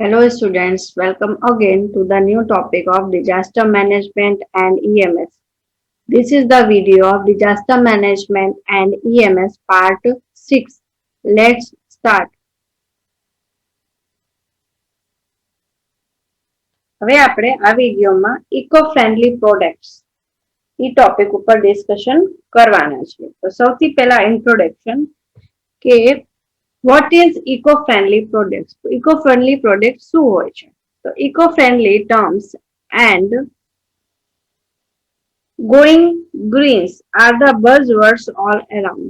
Hello students, welcome again to the new topic of disaster management and EMS. This is the video of disaster management and EMS part 6. Let's start. હવે આપણે આ વિડીયોમાં eco friendly products એ topic ઉપર discussion કરવાના છે. તો સૌથી પહેલા ઇન્ટ્રોડક્શન કે what is eco-friendly products? Eco-friendly products શું હોય છે? તો eco-friendly terms and going greens are the buzzwords all around.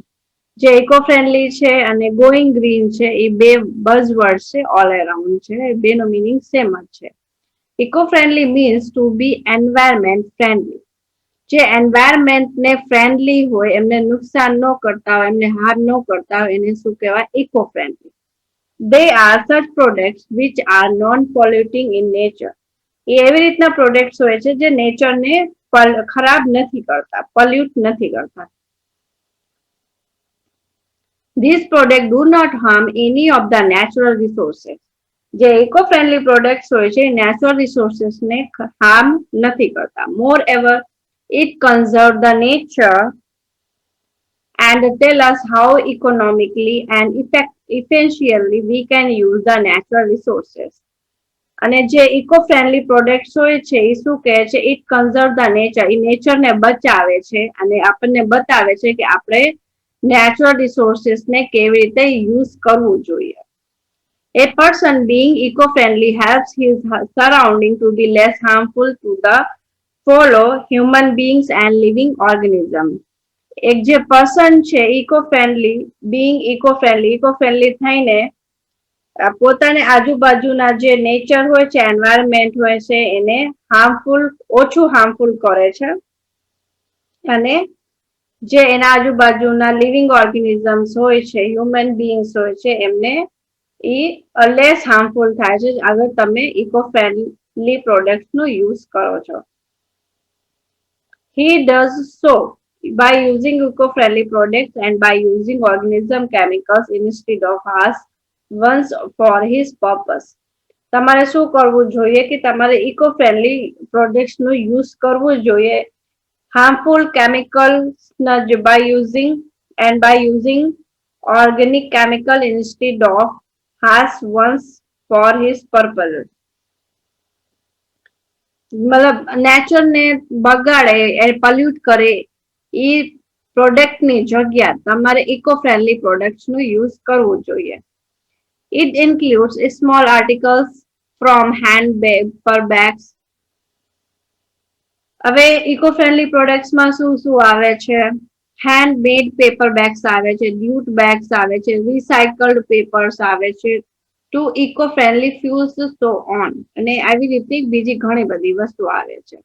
જે ઇકો ફ્રેન્ડલી છે અને ગોઈંગ ગ્રીન છે એ બે બઝવર્ડ છે ઓલ અરાઉન્ડ છે, બેનો મીનિંગ સેમ જ છે. Eco friendly means to B environment friendly. જે એન્વાયરમેન્ટને ફ્રેન્ડલી હોય, એમને નુકસાન ન કરતા હોય, એમને હાર્મ ન કરતા હોય, એને શું કહેવાય? Eco friendly. They are such products which are non-polluting in nature. એ એવી રીતના પ્રોડક્ટ્સ હોય છે જે નેચરને ખરાબ નથી કરતા, પોલ્યુટ નથી કરતા. These products do not harm any of the natural resources. જે ઇકો ફ્રેન્ડલી પ્રોડક્ટ્સ હોય છે નેચરલ રિસોર્સેસને હાર્મ નથી કરતા. Moreover, it conserves the nature and tell us how economically and efficiently we can use the natural resources. અને જે eco friendly products હોય છે એ શું કહે છે? It conserve the nature. એ નેચરને બચાવે છે અને આપણને બતાવે છે કે આપણે નેચરલ રિસોર્સિસને કેવી રીતે યુઝ કરવું જોઈએ. A person being eco-friendly helps his surrounding to be less harmful to the fellow human beings and living organisms. એક જે પર્સન છે ઇકો ફ્રેન્ડલી થઈને પોતાને આજુબાજુના જે નેચર હોય છે, એન્વાયરમેન્ટ હોય છે, એને ઓછું હાર્મફુલ કરે છે અને જે એના આજુબાજુના લિવિંગ ઓર્ગેનિઝમ્સ હોય છે, હ્યુમન બીઇંગ્સ હોય છે, એમને એ લેસ હાર્મફુલ થાય છે અગર તમે ઇકો ફ્રેન્ડલી પ્રોડક્ટ્સનો યુઝ કરો છો. He does so by using eco-friendly products and by using organism chemicals instead of us once for his purpose. તમારે શું કરવું જોઈએ કે તમારે ઇકો ફ્રેન્ડલી પ્રોડક્ટ્સનો યુઝ કરવું જોઈએ harmful chemicals by using organic chemical instead of has once for his purpose. મતલબ નેચરને બગાડે, પોલ્યુટ કરે એ પ્રોડક્ટની જગ્યા તમારે ઇકો ફ્રેન્ડલી પ્રોડક્ટ્સનો યુઝ કરવો જોઈએ. It includes small articles from hand paper bags. હવે ઇકો ફ્રેન્ડલી પ્રોડક્ટ્સમાં શું આવે છે? હેન્ડમેડ પેપર બેગ્સ આવે છે, જ્યુટ બેગ્સ આવે છે, રિસાયકલ્ડ પેપર્સ આવે છે, to eco friendly fuels so on અને આવી રીતે બીજી ઘણી બધી વસ્તુ આવે છે.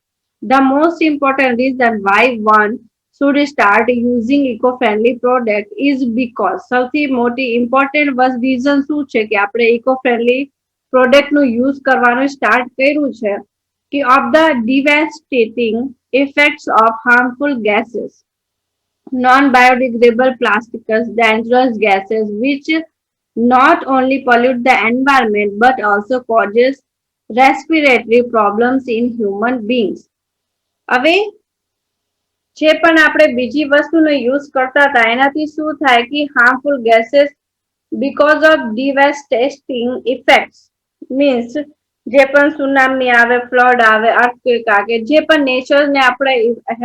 The most important reason why one should start using eco-friendly product is because સૌથી મોટી ઇમ્પોર્ટન્ટ રીઝન શું છે કે આપણે ઇકો ફ્રેન્ડલી પ્રોડક્ટનું યુઝ કરવાનું સ્ટાર્ટ કર્યું છે કે of the devastating effects of harmful gases, non-biodegradable plastics, dangerous gases which not only pollute the environment but also causes respiratory problems in human beings. હવે જે પણ આપણે બીજી વસ્તુનો યુઝ કરતા હતા એનાથી શું થાય કે harmful ગેसेस because of devastating effects means જે પણ સુનામી આવે, ફ્લડ આવે, અર્થક્વેક આવે, જે પણ નેચરને આપણે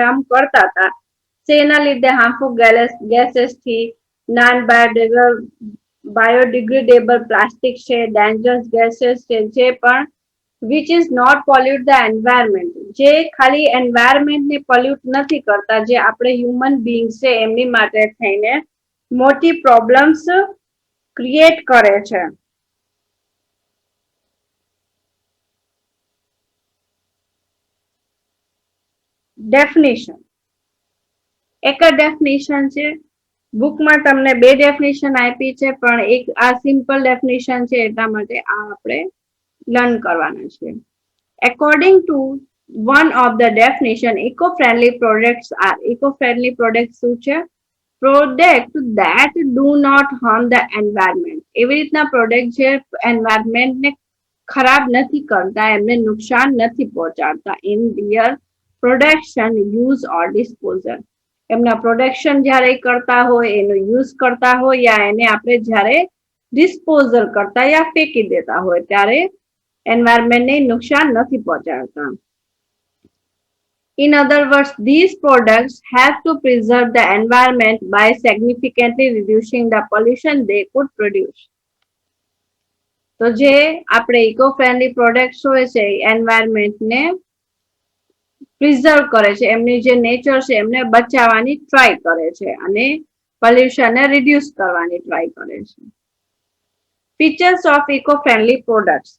હાર્મ કરતા હતા તેના લીધે હાર્મફુલ ગેसेस થી નોન બાયોડિગ્રેડેબલ પ્લાસ્ટિક છે, ડેન્જરસ ગેसेस છે, જે પણ which is not pollute the environment. જે ખાલી એન્વાયરમેન્ટને પોલ્યુટ નથી કરતા, જે આપણે હ્યુમન બીઇંગ્સ છે એમની માટે થઈને મોટી પ્રોબ્લેમ્સ ક્રિએટ કરે છે. ડેફિનેશન એક જ ડેફિનેશન છે. બુકમાં તમને બે ડેફિનેશન આપી છે પણ એક આ સિમ્પલ ડેફિનેશન છે એટલા માટે આ આપણે લર્ન કરવાના છે. According to one of the definition, eco-friendly products are eco-friendly products શું છે? Products that do not harm the environment. એવી રીતના પ્રોડક્ટ જે એન્વાયરમેન્ટને ખરાબ નથી કરતા, એમને નુકસાન નથી પહોંચાડતા in their production, use or disposal. એમના પ્રોડક્શન જ્યારે કરતા હોય, એનો યુઝ કરતા હોય, યા એને આપણે જ્યારે ડિસ્પોઝલ કરતા યા ફેંકી દેતા હોય ત્યારે એન્વાયરમેન્ટને નુકસાન નથી પહોંચાડતા. In other words, these products have to preserve the environment by significantly reducing the pollution they could produce. તો જે આપણે ઇકો ફ્રેન્ડલી પ્રોડક્ટ્સ હોય છે એન્વાયરમેન્ટને પ્રિઝર્વ કરે છે, એમની જે નેચર છે એમને બચાવવાની ટ્રાય કરે છે અને પોલ્યુશનને રિડ્યુસ કરવાની ટ્રાય કરે છે. Features of eco-friendly products.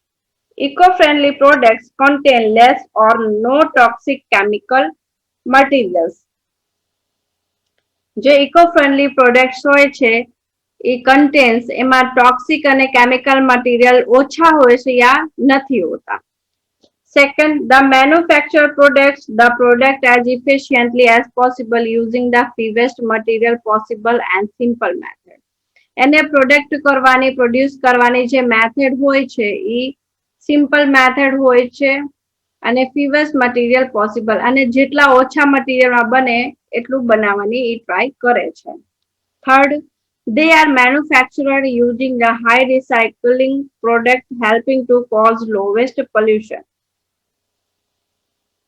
Eco-friendly products contain less or no toxic chemical materials. જે eco-friendly products હોય છે એ contains એમાં ટોક્સિક અને કેમિકલ મટીરિયલ ઓછા હોય છે યા નથી હોતા. Second, the manufactured products the product as efficiently as possible using the fewest material possible and simple method. એને પ્રોડક્ટ કરવાની, પ્રોડ્યુસ કરવાની જે મેથડ હોય છે એ સિમ્પલ મેથડ હોય છે અને ફીવેસ્ટ મટીરિયલ પોસિબલ અને જેટલા ઓછા મટીરિયલમાં બને એટલું બનાવવાની એ ટ્રાય કરે છે. Third, they are manufactured using the high recycling product helping to cause lowest pollution.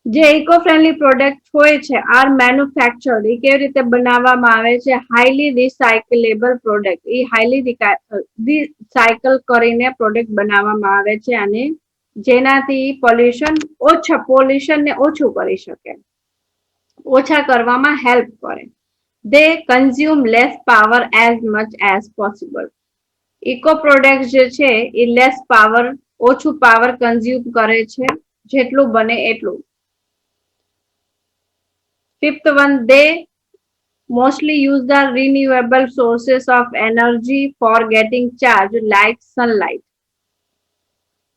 જે ઇકો ફ્રેન્ડલી પ્રોડક્ટ હોય છે આર મેન્યુફેક્ચર્ડ, એ કેવી રીતે બનાવવામાં આવે છે, હાઈલી રિસાયકલેબલ પ્રોડક્ટ, એ હાઈલી રિસાયકલ કરીને પ્રોડક્ટ બનાવવામાં આવે છે અને જેનાથી પોલ્યુશનને ઓછું કરી શકે, ઓછા કરવામાં હેલ્પ કરે. they consume less power as much as possible. Eco product જે છે એ લેસ પાવર, ઓછું પાવર કન્ઝ્યુમ કરે છે જેટલું બને એટલું. Fifth one, they mostly use the renewable sources of energy for getting charged like sunlight.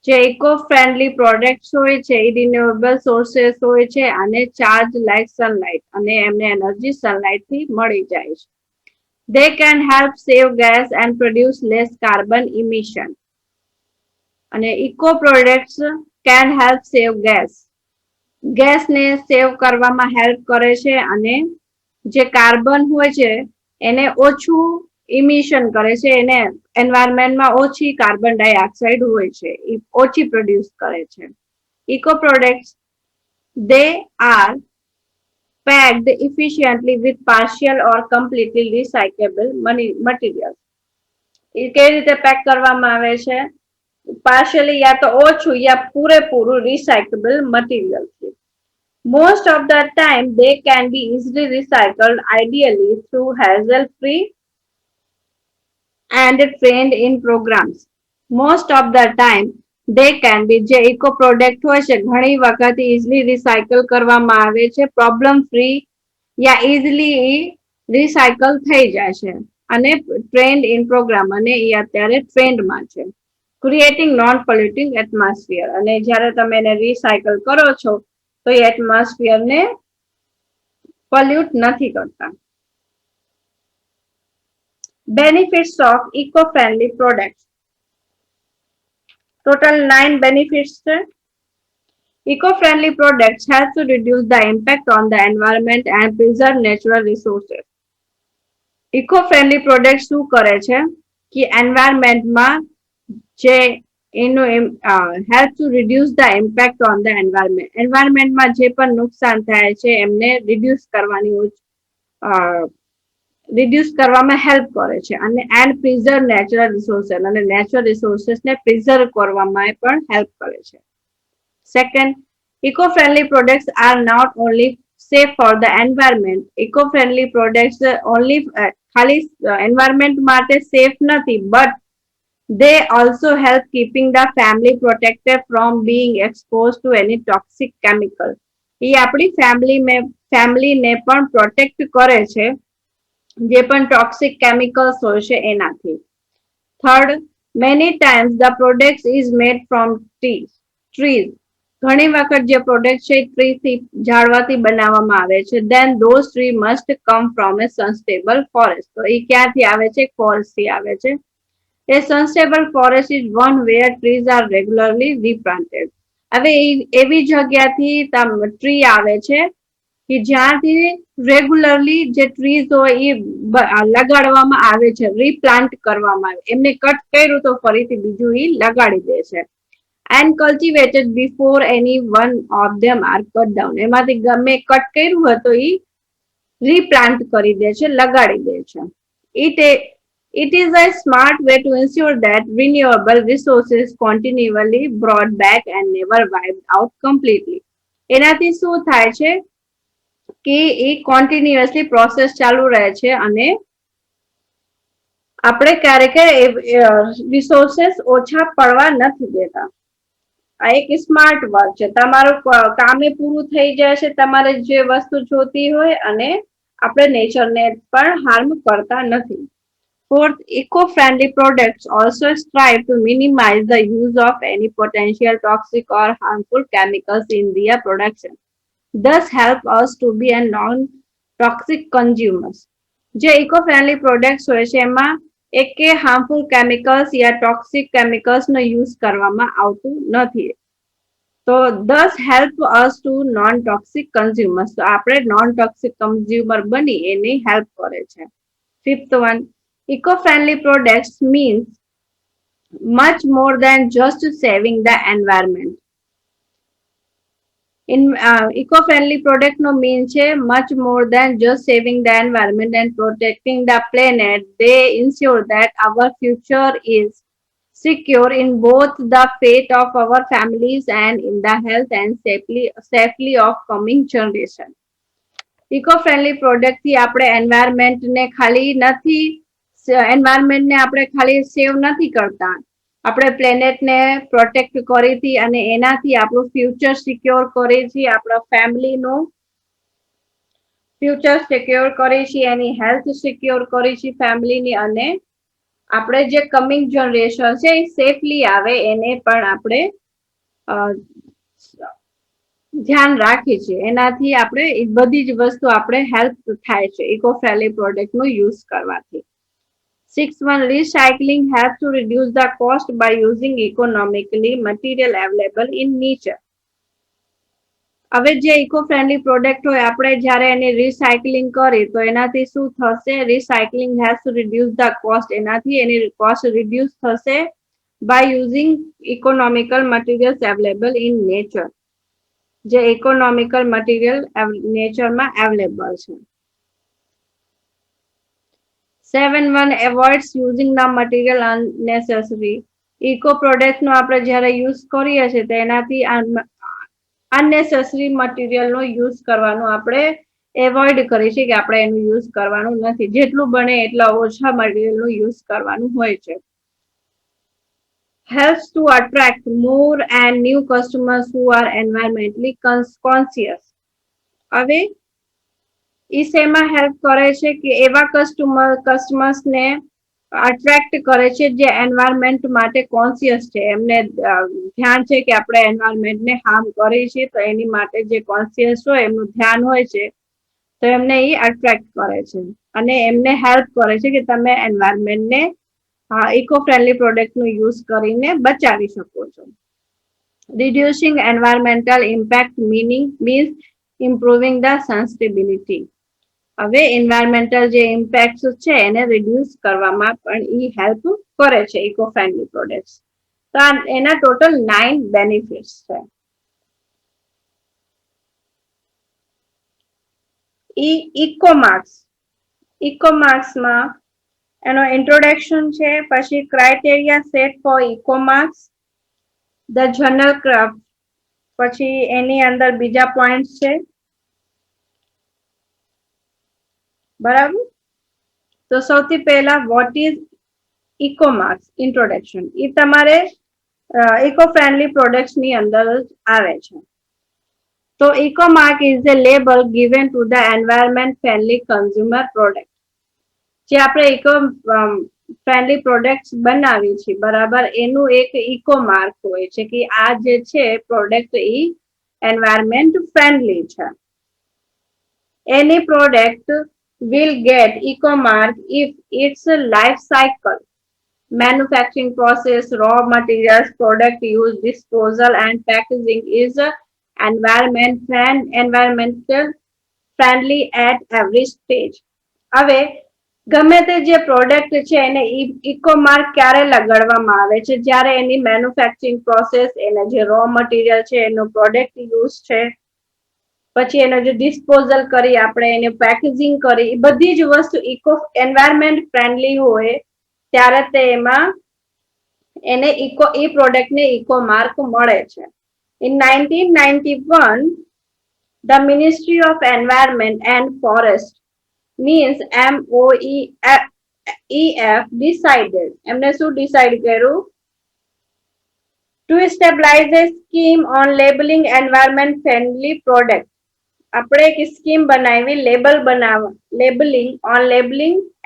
જે ઇકો ફ્રેન્ડલી પ્રોડક્ટ્સ હોય છે એ રિન્યુએબલ સોર્सेस હોય છે અને ચાર્જ લાઇક સનલાઇટ અને એમને એનર્જી સનલાઇટ થી મળી જાય છે. They can help save gas and produce less carbon emission. અને eco products can help save gas. ગેસને સેવ કરવામાં હેલ્પ કરે છે અને જે કાર્બન હોય છે એને ઓછું ઇમિશન કરે છે, એને એન્વાયરમેન્ટમાં ઓછી કાર્બન ડાયોક્સાઇડ હોય છે એ ઓછી પ્રોડ્યુસ કરે છે. Eco products they are packed efficiently with partial or completely recyclable materials. એ કેવી રીતે પેક કરવામાં આવે છે, પાર્શિયલી યા તો ઓછું યા પૂરેપૂરું રિસાયકેબલ મટીરિયલ છે. Most of the time they can be easily recycled, ideally through hassle-free and trained in programs. Most of the time they can be, જે ઇકો પ્રોડક્ટ હોય છે ઘણી વખત ઇઝીલી રિસાયકલ કરવામાં આવે છે, પ્રોબ્લેમ ફ્રી યા ઇઝીલી રિસાયકલ થઈ જાય છે અને ટ્રેન્ડ ઇન પ્રોગ્રામ અને એ અત્યારે ટ્રેન્ડમાં છે. ક્રિએટિંગ નોન પોલ્યુટિંગ એટમોસ્ફિયર, અને જ્યારે તમે એને રિસાયકલ કરો છો તો એ એટમોસ્ફિયરને પોલ્યુટ નથી કરતા. Benefits of eco friendly products. Total 9 benefits છે. Eco-friendly products help to reduce the impact on the environment and preserve natural resources. Eco-friendly products શું કરે છે કે એન્વાયરમેન્ટમાં જે એનું help to reduce the impact on the environment. એન્વાયરમેન્ટમાં જે પણ નુકસાન થાય છે એમને રિડ્યુસ કરવામાં હેલ્પ કરે છે અને એન્ડ પ્રિઝર્વ નેચરલ રિસોર્સિસ, અને નેચરલ રિસોર્સિસને પ્રિઝર્વ કરવામાં પણ હેલ્પ કરે છે. Second, eco-friendly products are not only safe for the environment. Eco-friendly products only ખાલી environment માટે safe નથી, but they also help keeping the family protected from being exposed to any toxic chemical. એ આપણી ફેમિલીને પણ protect કરે છે જે પણ ટોક્સિક કેમિકલ્સ હોય છે એનાથી. Third, many times the products is made from trees. ઘણી વખત જે પ્રોડક્ટ છે ટ્રીથી, ઝાડવાથી બનાવવામાં આવે છે. Then those tree must come from a sustainable forest. તો એ ક્યાંથી આવે છે? ફોરેસ્ટથી આવે છે. A sustainable forest is one where trees are regularly replanted. હવે એવી જગ્યાથી ટ્રી આવે છે કે જ્યાંથી રેગ્યુલરલી જે ટ્રીઝ હોય એ લગાડવામાં આવે છે, રીપ્લાન્ટ કરવામાં આવે, એમને કટ કર્યું તો ફરીથી બીજું એ લગાડી દે છે. And cultivated before any one of them are cut down. એમાંથી ગમે કટ કર્યું હોય તો એ રીપ્લાન્ટ કરી દે છે, લગાડી દે છે. It is a smart way to ensure that renewable resources continually brought back and never wiped out completely. એનાથી શું થાય છે કે એ કોન્ટિન્યુઅસલી પ્રોસેસ ચાલુ રહે છે અને આપણે ક્યારેક રિસોર્सेस ઓછા પડવા નથી દેતા. આ એક સ્માર્ટ વર્ક છે. તમારું કામે પૂરું થઈ જાય છે, તમારે જે વસ્તુ જોતી હોય, અને આપણે નેચરને પણ હાર્મ કરતા નથી. Fourth, eco-friendly products also strive to minimize the use of any potential toxic or harmful chemicals in their production. Thus help us to be a non-toxic consumers. જે eco-friendly products હોય છે એમાં એકે હાર્મફુલ કેમિકલ્સ યા toxic કેમિકલ્સનો use કરવામાં આવતું નથી. તો thus help us to non-toxic consumers. તો આપણે non-toxic consumer બની એની હેલ્પ કરે છે. Fifth one, eco-friendly products means much more than just saving the environment. In eco-friendly product no means much more than just saving the environment and protecting the planet. They ensure that our future is secure in both the fate of our families and in the health and safely of coming generation. Eco-friendly product થી આપણે environment ને ખાલી નથી, environment ને આપણે ખાલી સેવ નથી કરતા, આપણે પ્લેનેટ ને પ્રોટેક્ટ કરી હતી અને એનાથી આપણું ફ્યુચર સિક્યોર કરી છે, આપણા ફેમિલી નું ફ્યુચર સિક્યોર કરી છે, એની હેલ્થ સિક્યોર કરી છે ફેમિલીની, અને આપણે જે કમિંગ જનરેશન છે એ સેફલી આવે એને પણ આપણે ધ્યાન રાખી છે. એનાથી આપણે એ બધી જ વસ્તુ આપણે હેલ્પ થાય છે ઇકો ફ્રેન્ડલી પ્રોડક્ટ નો યુઝ કરવાથી. 6. Recycling helps to reduce the cost by using economically material available in nature. હવે જે ઇકો ફ્રેન્ડલી પ્રોડક્ટ હોય આપણે જ્યારે એને રિસાયકલિંગ કરી તો એનાથી શું થશે, recycling has to reduce the cost, એનાથી એની કોસ્ટ રિડ્યુસ થશે by using economical materials available in nature, જે ઇકોનોમિકલ મટીરિયલ નેચરમાં અવેલેબલ છે. 7. Avoids using the material unnecessary. Eco product નો આપણે જ્યારે યુઝ કરીએ છીએ તો એનાથી અનનેસેસરી મટીરિયલનો યુઝ કરવાનું આપણે એવોઇડ કરીએ છીએ કે આપણે એનું યુઝ કરવાનું નથી, જેટલું બને એટલા ઓછા મટીરિયલનો યુઝ કરવાનું હોય છે. Helps to attract more and new customers who are environmentally conscious. હવે એ શેમાં હેલ્પ કરે છે કે એવા કસ્ટમર્સને અટ્રેક્ટ કરે છે જે એન્વાયરમેન્ટ માટે કોન્શિયસ છે, એમને ધ્યાન છે કે આપણે એન્વાયરમેન્ટને હાર્મ કરીએ છીએ, તો એની માટે જે કોન્શિયસ હોય એમનું ધ્યાન હોય છે, તો એમને એ અટ્રેક્ટ કરે છે અને એમને હેલ્પ કરે છે કે તમે એન્વાયરમેન્ટને ઇકો ફ્રેન્ડલી પ્રોડક્ટનો યુઝ કરીને બચાવી શકો છો. Reducing environmental impact means improving the sustainability. હવે એન્વાયરમેન્ટલ જે ઇમ્પેક્ટ છે એને રિડ્યુસ કરવામાં પણ એ હેલ્પ કરે છે ઇકો ફ્રેન્ડલી પ્રોડક્ટ્સ. તો એના ટોટલ 9 બેનિફિટ્સ છે. ઇકોમાર્ક્સમાં એનો ઇન્ટ્રોડક્શન છે, પછી criteria set for ecomarks, the journal craft, પછી એની અંદર બીજા પોઈન્ટ્સ છે, બરાબર. તો સૌથી પહેલા વોટ ઇઝ ઇકોમાર્ક્સ ઇન્ટ્રોડક્શન, એ તમારે ઇકો ફ્રેન્ડલી પ્રોડક્ટ્સ ની અંદર આવે છે. તો ઇકોમાર્ક is a label given to the environment friendly consumer product. જે આપણે ઇકો ફ્રેન્ડલી પ્રોડક્ટ્સ બનાવી છે, બરાબર, એનું એક ઇકો માર્ક હોય છે કે આ જે છે પ્રોડક્ટ એ એન્વાયરમેન્ટ ફ્રેન્ડલી છે. એની product will get eco mark if its life cycle manufacturing process, raw materials, product use, disposal, and packaging is environmental friendly at every stage. હવે ગમે તે જે પ્રોડક્ટ છે એને ઇકો માર્ક ક્યારે લગાડવામાં આવે છે? જ્યારે એની મેન્યુફેક્ચરિંગ પ્રોસેસ, એના જે રો મટીરિયલ છે, એનો પ્રોડક્ટ યુઝ છે, પછી એનો જે ડિસ્પોઝલ કરી આપણે એને પેકેજિંગ કરી, એ બધી જ વસ્તુ ઇકો એન્વાયરમેન્ટ ફ્રેન્ડલી હોય ત્યારે તે એમાં એને એ પ્રોડક્ટને ઇકો માર્ક મળે છે. In 1991 the Ministry of Environment and Forest means MOEF decided, એમને શું ડિસાઇડ કર્યું? To stabilize a scheme on labeling environment friendly product. આપણે એક સ્કીમ બનાવી, labelling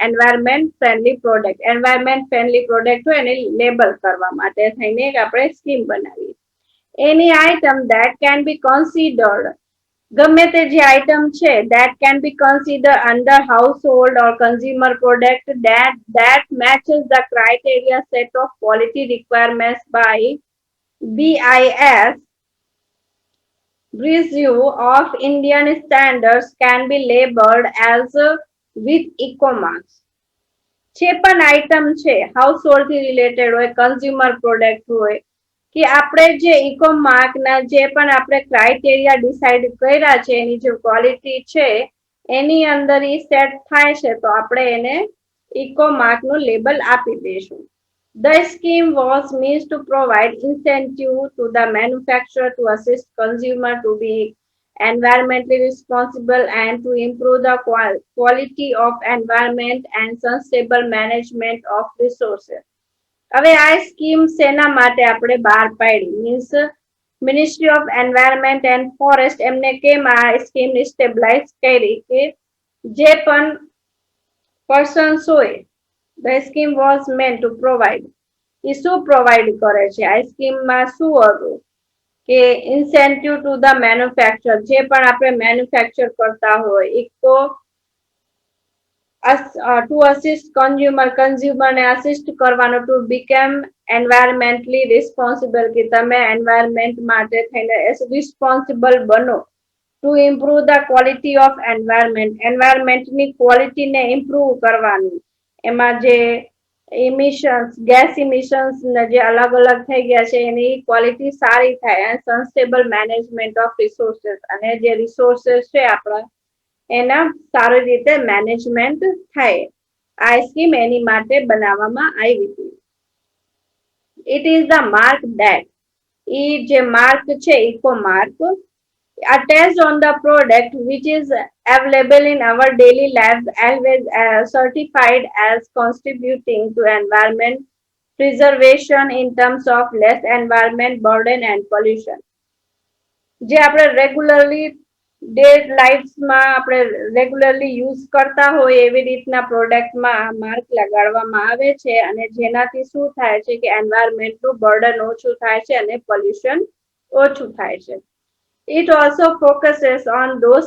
environment friendly product. Environment friendly product હોય એને લેબલ કરવા માટે થઈને આપણે સ્કીમ બનાવી. એની item that can be considered, ગમે તે જે આઇટમ છે that can be considered under household or consumer product that matches the criteria set of quality requirements by BIS Bureau of Indian Standards can be labeled as with eco marks. જે પણ item છે household થી related હોય, consumer product હોય, કે આપણે જે eco mark ના જે પણ આપણે ક્રાઇટેરિયા ડિસાઇડ કર્યા છે, એની જે ક્વોલિટી છે એની અંદર ઈ સેટ થાય છે તો આપણે એને ઇકો માર્ક નું લેબલ આપી દઈશું. The scheme was meant to provide incentive to the manufacturer to assist consumer to be environmentally responsible and to improve the quality of environment and sustainable management of resources. હવે આ scheme શેના માટે આપણે બહાર પાડી? Means ministry of environment and forest એમને કેમ આ સ્કીમ સ્ટેબલાઇઝ કરી કે જે પણ પર્સન્સ હોય, the scheme was meant to provide, એ શું પ્રોવાઈડ કરે છે આ સ્કીમમાં? શું હતું કે ઇન્સેન્ટિવ ટુ ધ મેન્યુફેક્ચર, જે પણ આપણે મેન્યુફેક્ચર કરતા હોય, એક તો to assist consumer ને assist કરવાનો, to become environmentally responsible, કે તમે એન્વાયરમેન્ટ માટે થઈને રિસ્પોન્સિબલ બનો. to improve the quality of environment ની ક્વોલિટીને ઇમ્પ્રુવ કરવાનું, એમાં જે ઇમિશન્સ, ગેસ ઇમિશન્સ જે અલગ અલગ થઈ ગયા છે એની ક્વોલિટી સારી થાય, અને સસ્ટેનેબલ મેનેજમેન્ટ ઓફ રિસોર્सेस, અને જે રિસોર્सेस છે આપણા એના સારી રીતે મેનેજમેન્ટ થાય. આ સ્કીમ એની માટે બનાવવામાં આવી હતી. It is the mark that, ઈ જે માર્ક છે eco mark attached on the product which is available in our daily lives, always certified as contributing to environment preservation in terms of less environment burden and pollution. જે આપણે regularly day લાઈફમાં આપણે regularly use કરતા હોય એવી રીતના પ્રોડક્ટમાં mark લગાડવામાં આવે છે, અને જેનાથી શું થાય છે કે એન્વાયરમેન્ટનું બર્ડન ઓછું થાય છે અને પોલ્યુશન ઓછું થાય છે. It also focuses on those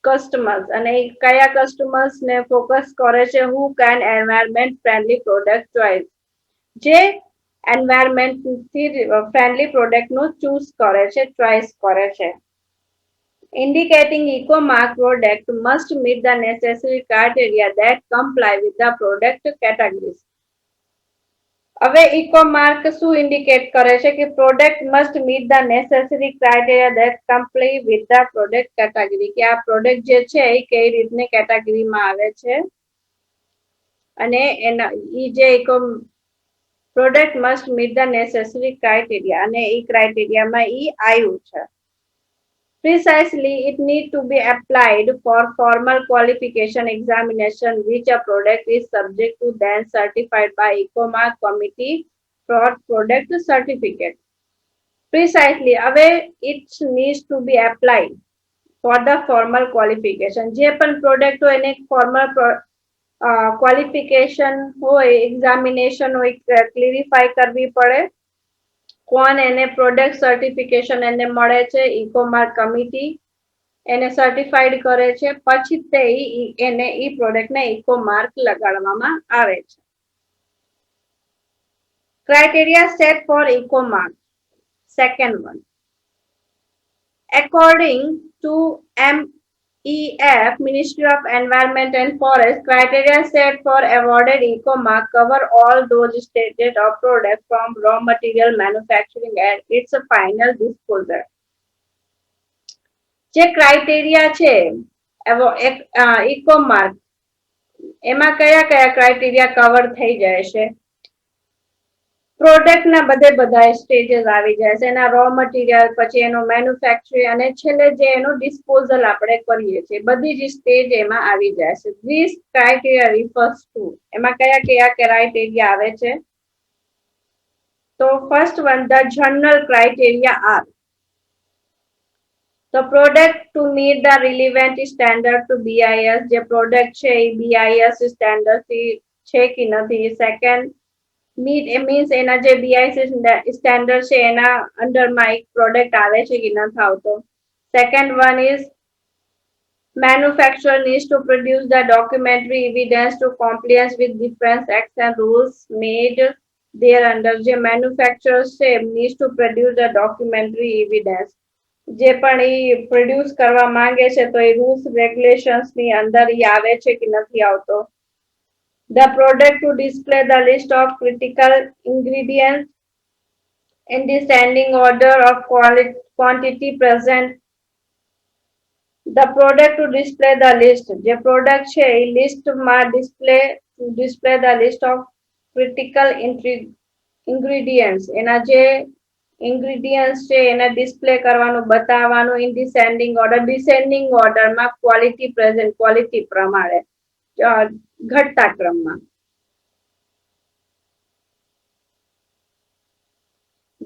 customers, અને કયા કસ્ટમર્સ ને ફોકસ કરે છે, who can environment friendly product choice, જે એન્વાયરમેન્ટ ફ્રેન્ડલી પ્રોડક્ટ નું ચૂઝ કરે છે, ચોઇસ કરે છે. Indicating eco mark product must meet the necessary criteria that comply with the product categories. હવે ઇકો માર્ક શું ઇન્ડિકેટ કરે છે કે product must meet the necessary criteria that comply with the product category, કે આ product જે છે એ કઈ રીતની કેટેગરીમાં આવે છે, અને એના ઈ જે eco product must meet the necessary criteria, અને ઈ ક્રાઇટેરિયામાં ઈ આવ્યું છે. Precisely, it needs to be applied for formal qualification examination which a product is subject to then certified by EcoMark Committee for Product Certificate. Precisely, હવે it needs to be applied for the formal qualification. જે પણ product હોય એને formal qualification હોય, examination હોય, ક્લિયરિફાઈ કરવી પડે. કોણ એને પ્રોડક્ટ સર્ટિફિકેશન એને મળે છે? ઇકોમાર્ક કમિટી એને સર્ટિફાઈડ કરે છે, પછી તે એને ઈ પ્રોડક્ટને ઇકો માર્ક લગાડવામાં આવે છે. Criteria set for eco mark. Second one, according to MEF, Ministry of Environment and Forest, criteria set for awarded eco mark cover all those stages of product from raw material manufacturing and its final disposal. જે criteria છે eco mark એમાં કયા કયા criteria cover થઈ જાય છે? પ્રોડક્ટના બધા stages આવી જાય છે, એના રો મટીરિયલ, પછી એનો મેન્યુફેક્ચરિંગ અને છેલ્લે જે એનો ડિસ્પોઝલ આપણે કરીએ છીએ, બધી જ સ્ટેજ એમાં આવી જાય છે. ધીસ ક્રાઇટેરિયા રિફર્સ ટુ, એમાં કયા કયા ક્રાઇટેરિયા આવે છે? તો first one, the general criteria are the product to meet the relevant standard to BIS, જે પ્રોડક્ટ છે એ BIS સ્ટેન્ડર્ડ છે કે નથી. સેકન્ડ, meet means એના જે BIS સ્ટેન્ડર્ડ છે એના અંડરમાં એક પ્રોડક્ટ આવે છે કે નથી આવતો. Second one is manufacturer needs to produce the documentary evidence to compliance with different acts and rules made thereunder. જે manufacturer છે needs to produce the documentary evidence, જે પણ એ પ્રોડ્યુસ કરવા માંગે છે તો એ રૂલ્સ રેગ્યુલેશન્સ ની અંદર એ આવે છે કે નથી આવતો. The product to display the list of critical ingredients in descending order of quantity present. The product to display the list, જે પ્રોડક્ટ છે એ લિસ્ટમાં display the list of critical ingredients, એના જે ઇન્ગ્રેડિયન્ટ્સ છે એને ડિસ્પ્લે કરવાનું, બતાવવાનું ઇન ડિસેન્ડિંગ ઓર્ડરમાં ક્વોલિટી પ્રેઝન્ટ, ક્વોલિટી પ્રમાણે ઘટતા ક્રમમાં.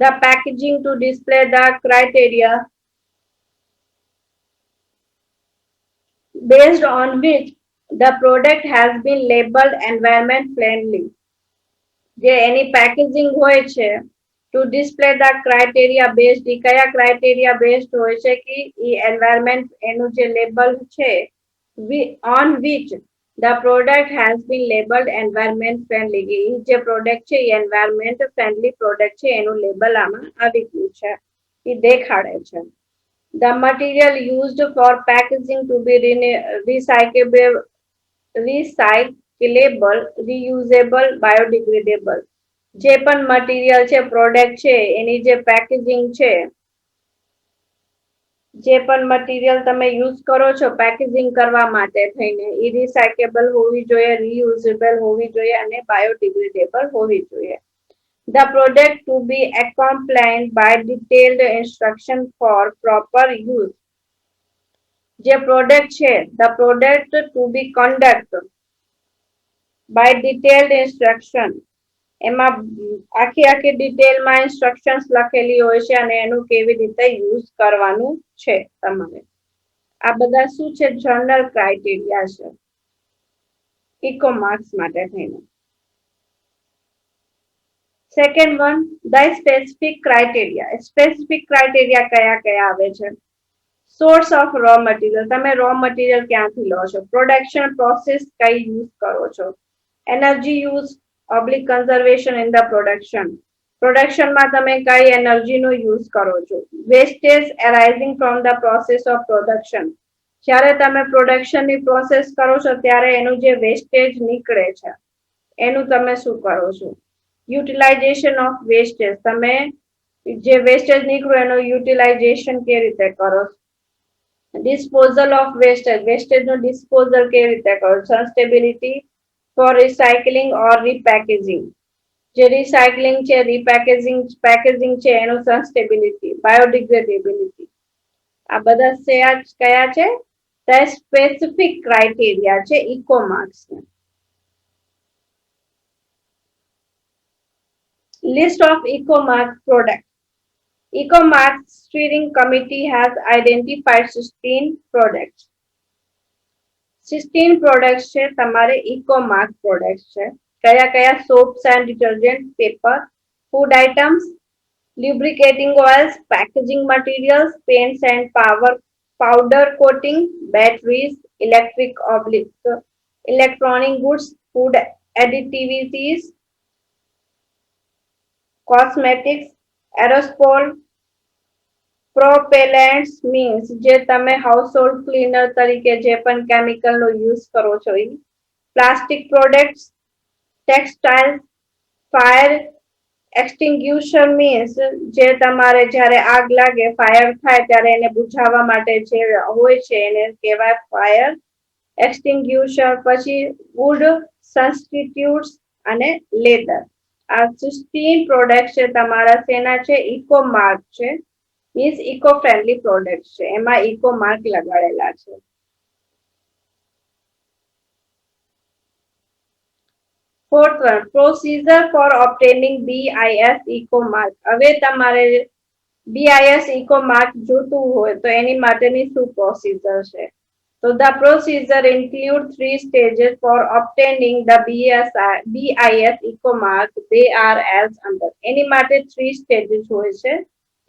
The packaging to display the criteria based on which the product has been labeled environment friendly, જે એની પેકેજિંગ હોય છે to display the criteria based, કયા ક્રાઇટેરિયા બેસ્ડ હોય છે કે એ એન્વાયરમેન્ટ એનું જે લેબલ છે on which the product has been labeled environment friendly, એ જે પ્રોડક્ટ છે એ એન્વાયરમેન્ટ ફ્રેન્ડલી પ્રોડક્ટ છે એનું લેબલ આમાં આવી ગયું છે, એ દેખાડે છે. The material used for packaging to be recyclable, reusable, biodegradable. જે પણ મટીરિયલ છે, પ્રોડક્ટ છે, એની જે પેકેજિંગ છે, જે પણ મટીરિયલ તમે યુઝ કરો છો પેકેજિંગ કરવા માટે થઈને, એ રિસાયકેબલ હોવી જોઈએ, રીયુઝેબલ હોવી જોઈએ અને બાયોડિગ્રેડેબલ હોવી જોઈએ. The product to be accompanied by detailed instruction for proper use, જે પ્રોડક્ટ છે the product to be conducted by detailed instruction, એમાં આખી ડિટેલમાં ઇન્સ્ટ્રક્શન્સ લખેલી હોય છે અને એનું કેવી રીતે યુઝ કરવાનું છે તમારે. આ બધા શું છે? જનરલ ક્રાઇટેરિયા છે ઇકો માર્ક્સ માટે થઈને. Second one, the specific criteria. Specific criteria કયા કયા આવે છે? સોર્સ ઓફ રો મટીરિયલ, તમે રો મટીરિયલ ક્યાંથી લો છો, પ્રોડક્શન પ્રોસેસ કઈ યુઝ કરો છો, energy use oblique conservation in the production, પ્રોડક્શનમાં તમે કઈ એનર્જીનો યુઝ કરો છો, wastage arising from the process of production, જ્યારે તમે પ્રોડક્શનની પ્રોસેસ કરો છો ત્યારે એનું જે વેસ્ટેજ નીકળે છે એનું તમે શું કરો છો, યુટિલાઇઝેશન ઓફ વેસ્ટેજ, તમે જે વેસ્ટેજ નીકળ્યું એનું યુટિલાઇઝેશન કેવી રીતે કરો, ડિસ્પોઝલ ઓફ વેસ્ટેજ, વેસ્ટેજનું ડિસ્પોઝલ કેવી રીતે કરો, sustainability for recycling or repackaging, જે રિસાયકલિંગ છે, પેકેજિંગ છે એનું સસ્ટેબિલિટી, બાયોડિગ્રેડેબિલિટી, આ બધા કયા છે? તે સ્પેસિફિક ક્રાઇટેરિયા છે eco marks. List of eco mark product. Eco Marks Steering Committee has identified 16 products. 16 products છે તમારે ઇકો માર્ક પ્રોડક્ટ્સ છે. કયા કયા? Soaps and detergent, paper, food items, lubricating oils, packaging materials, paints and powder coating, batteries, electronic goods, food additives, cosmetics, aerosol, propellants means જે તમે household cleaner તરીકે જે પણ કેમિકલનો યુઝ કરો છો એ, plastic products, textile, fire extinguisher means જે તમારે જ્યારે આગ લાગે ફાયર થાય ત્યારે એને બુઝાવવા માટે જે હોય છે એને કહેવાય ફાયર એક્સટિંગ્યુશર. પછી વુડ સબસ્ટિટ્યુટ્સ અને લેધર. આ 16 પ્રોડક્ટ છે તમારા શેના છે? ઇકો માર્ક છે, મીન્સ ઇકો ફ્રેન્ડલી પ્રોડક્ટ છે, એમાં ઇકો માર્ક લગાડેલા છે. Fourth one, procedure for obtaining BIS eco mark. હવે તમારે BIS ઇકો માર્ક જોતું હોય તો એની માટેની શું પ્રોસીજર છે? So the procedure include 3 stages for obtaining the BIS eco mark. They are as under. એની માટે 3 stages હોય છે.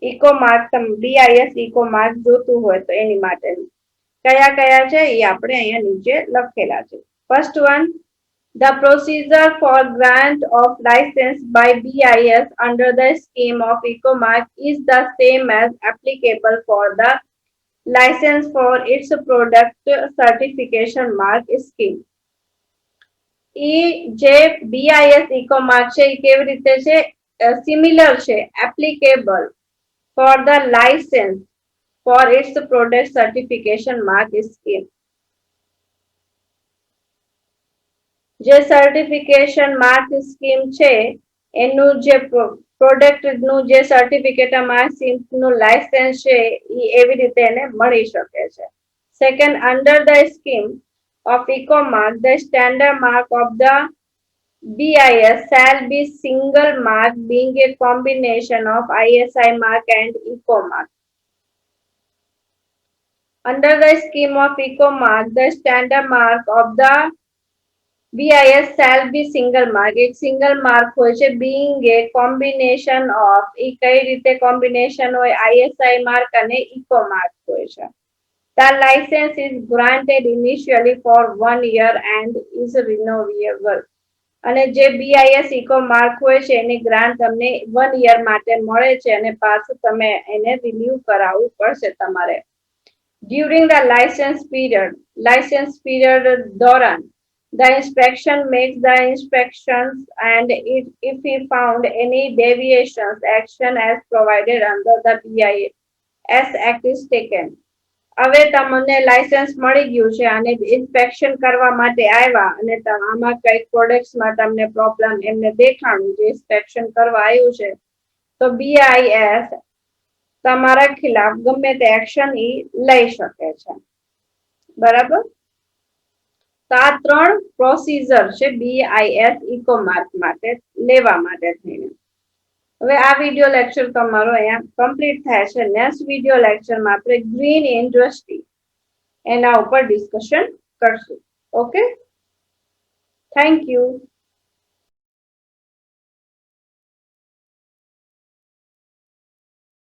Eco mark BIS eco mark જોતું હોય તો એની માટે કયા કયા છે એ આપણે અહીંયા નીચે લખેલા છે. First one, the procedure for grant of license by BIS under the scheme of EcoMark is the same as applicable for the license for its product certification mark scheme. એ જે BIS ઇકો માર્ક છે એ કેવી રીતે છે? Similar છે, applicable for the licence for its product certification mark scheme. જે certification mark scheme છે એનું જે પ્રોડક્ટનું જે સર્ટિફિકેટ માર્ક સ્કીમનું લાયસન્સ છે એ એવી રીતે એને મળી શકે છે. Second, under the scheme of EcoMark, the standard mark of the BIS shall be single mark being a combination of ISI mark and EcoMark. Under the scheme of EcoMark, the standard mark of the BIS shall be single mark. એક single mark હોય છે being a combination of. એ કઈ રીતે combination હોય? ISI mark અને eco mark હોય છે. The license is granted initially for 1 year and is renewable. અને જે BIS ઇકો માર્ક હોય છે એની ગ્રાન્ટ તમને 1 year માટે મળે છે અને પાછું તમે એને રિન્યુ કરાવવું પડશે તમારે. During the license period દોરાન the inspection makes the inspections and if he found any deviations, action as provided under the BIS Act is taken. હવે તમને લાયસન્સ મળી ગયું છે અને ઇન્સ્પેક્શન કરવા માટે આવ્યા અને આમાં કઈક પ્રોડક્ટ્સમાં તમને પ્રોબ્લેમ એમને દેખાણું, જે ઇન્સ્પેક્શન કરવા આવ્યું છે તો BIS તમારા ખિલાફ ગમે તે એક્શન ઈ લઈ શકે છે. બરાબર? તો આ 3 પ્રોસીજર છે BIS ઇકો માર્ક માટે લેવા માટે થઈને. હવે આ વિડિયો લેક્ચર તમારો અહીંયા કમ્પ્લીટ થાય છે. નેક્સ્ટ વિડિયો લેક્ચરમાં આપણે ગ્રીન ઇન્ડસ્ટ્રી એના ઉપર ડિસ્કશન કરશું. Okay, thank you.